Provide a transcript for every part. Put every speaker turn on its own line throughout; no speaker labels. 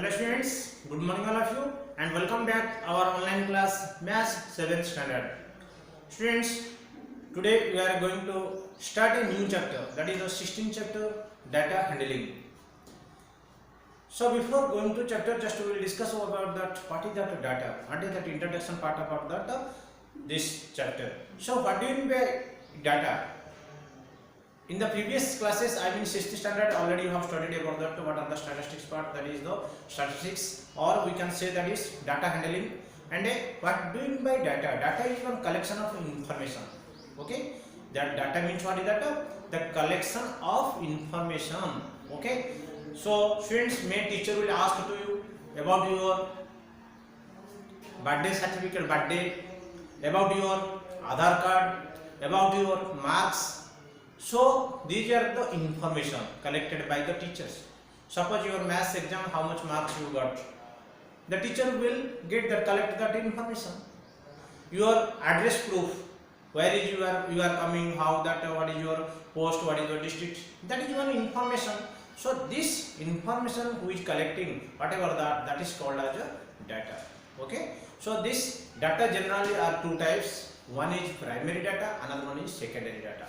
Hello students, good morning all of you and welcome back our online class Maths 7th standard. Students, today we are going to start a new chapter, that is the 16th chapter, data handling. So before going to chapter, just we will discuss about that what is that data, what is that introduction part about that this chapter. So what do you mean by data? In the previous classes, I mean 6th standard, already you have studied about that what are the statistics part, that is the statistics, or we can say that is data handling. And what do you mean by data? Data is one collection of information. Okay, that data means what is that? The collection of information. Okay, so students, may teacher will ask to you about your birthday certificate, about your Aadhaar card, about your marks. So these are the information collected by the teachers. Suppose your maths exam, how much marks you got, the teacher will get that, collect that information. Your address proof, where is you are coming, how that, what is your post, what is your district, that is one information. So this information who is collecting, whatever that is called as a data. Okay, so this data generally are two types. One is primary data, another one is secondary data.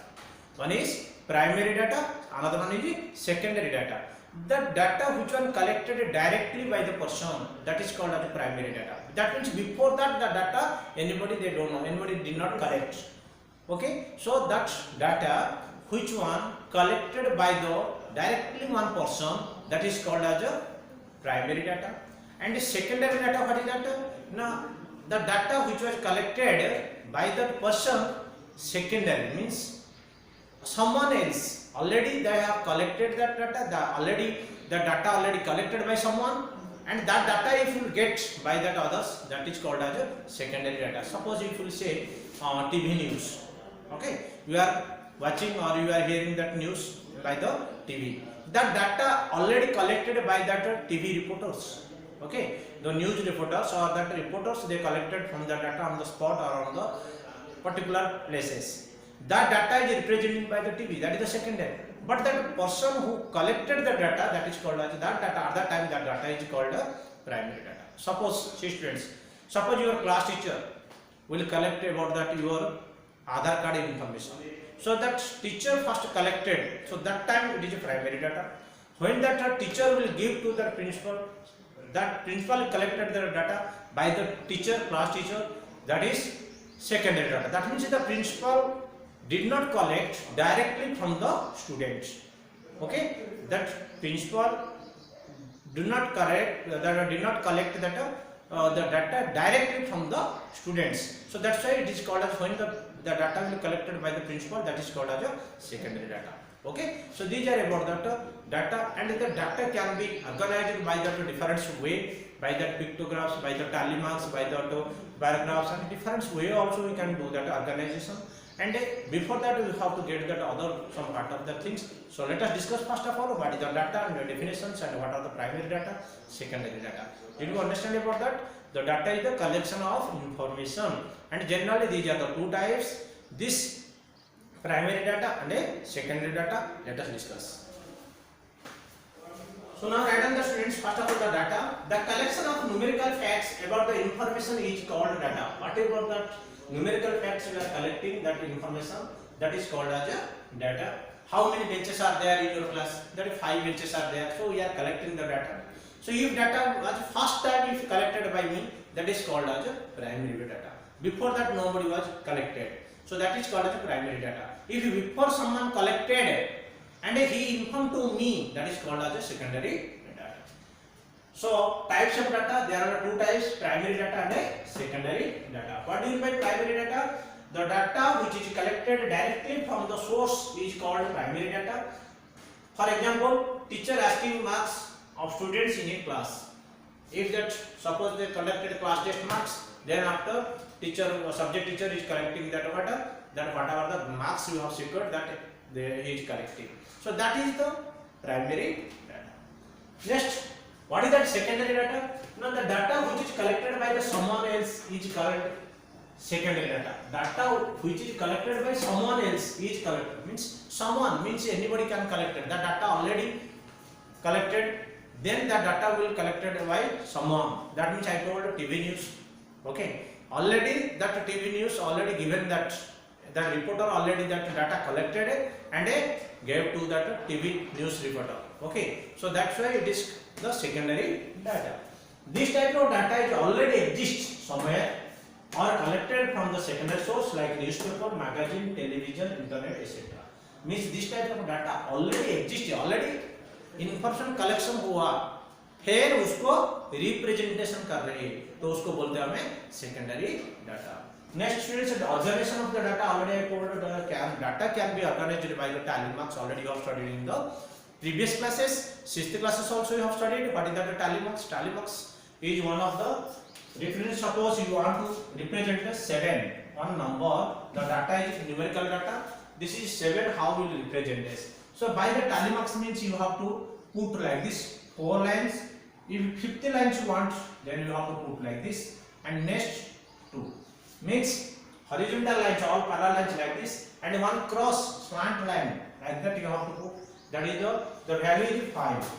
One is primary data, another one is secondary data. The data which one collected directly by the person, that is called as primary data. That means before that the data anybody they don't know, anybody did not collect. Okay, so that data which one collected by the directly one person, that is called as a primary data. And the secondary data, what is that? Now the data which was collected by that person, secondary means someone else already they have collected that data, the data already collected by someone, and that data if you get by that others, that is called as a secondary data. Suppose if you say TV news, okay, you are watching or you are hearing that news by the TV, that data already collected by that TV reporters. Okay, the news reporters or that reporters, they collected from the data on the spot or on the particular places. That data is represented by the TV, that is the secondary. But that person who collected the data, that is called as that data, at that time that data is called a primary data. Suppose, see students, suppose your class teacher will collect about that your Aadhaar card information. So that teacher first collected, so that time it is a primary data. When that teacher will give to the principal, that principal collected the data by the teacher, class teacher, that is secondary data. That means the principal did not collect directly from the students. Okay, that principal did not collect the data directly from the students. So that's why it is called as, when the data will be collected by the principal, that is called as a secondary data. Okay, so these are about that data, and the data can be organized by the different way, by the pictographs, by the tally marks, by the paragraphs, and different way also we can do that organization. And before that we have to get that other some part of the things. So let us discuss first of all what is the data and the definitions, and what are the primary data, secondary data. Did you understand about that? The data is the collection of information, and generally these are the two types, this primary data and a secondary data. Let us discuss. So now write down the students, first of all the data. The collection of numerical facts about the information is called data. What about that numerical facts we are collecting, that information, that is called as a data. How many benches are there in your class? That is 5 benches are there. So we are collecting the data. So if data was first time if collected by me, that is called as a primary data. Before that nobody was collected. So that is called as a primary data. If before someone collected and he informed to me, that is called as a secondary data. So types of data, there are two types, primary data and a secondary data. What do you mean by primary data? The data which is collected directly from the source is called primary data. For example, teacher asking marks of students in a class. If that, suppose they collected class test marks, then after teacher or subject teacher is collecting that whatever the marks you have secured, that he is collecting. So that is the primary data. Next, what is that secondary data? Now the data which is collected by the someone else is called secondary data. Data which is collected by someone else is collected, means someone means anybody can collect it. The data already collected then the data will collected by someone. That means I told TV news. Okay, already that TV news already given that reporter already that data collected and gave to that TV news reporter. Okay, so that's why it is the secondary data. This type of data is already exists somewhere or collected from the secondary source like newspaper, magazine, television, internet, etc. Means this type of data already exists, already information collection हुआ, फिर उसको representation कर रहे हैं, तो उसको बोलते हैं हमें secondary data. Next students, the observation of the data already I told data can be organized by the tally marks. Already you have studied in the previous classes. Sixth classes also you have studied. What is that tally marks? Tally marks is one of the reference. Suppose you want to represent the 7, one number. The data is numerical data. This is 7. How will you represent this? So by the tally marks means you have to put like this 4 lines. If 50 lines you want, then you have to put like this. And next 2 means horizontal lines, all parallel lines like this, and one cross slant line like that you have to put. That is the value is 5.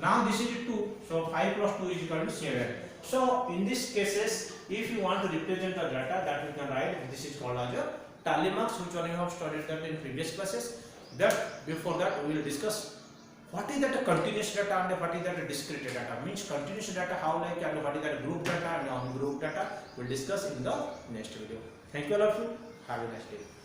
Now this is 2, so 5 plus 2 is equal to 7. So in these cases, if you want to represent the data, that you can write. This is called as a tally marks, which one you have studied that in previous classes. That before that we will discuss what is that a continuous data and what is that a discrete data. Means continuous data how like and what is that group data and non-group data. We will discuss in the next video. Thank you all of you. Have a nice day.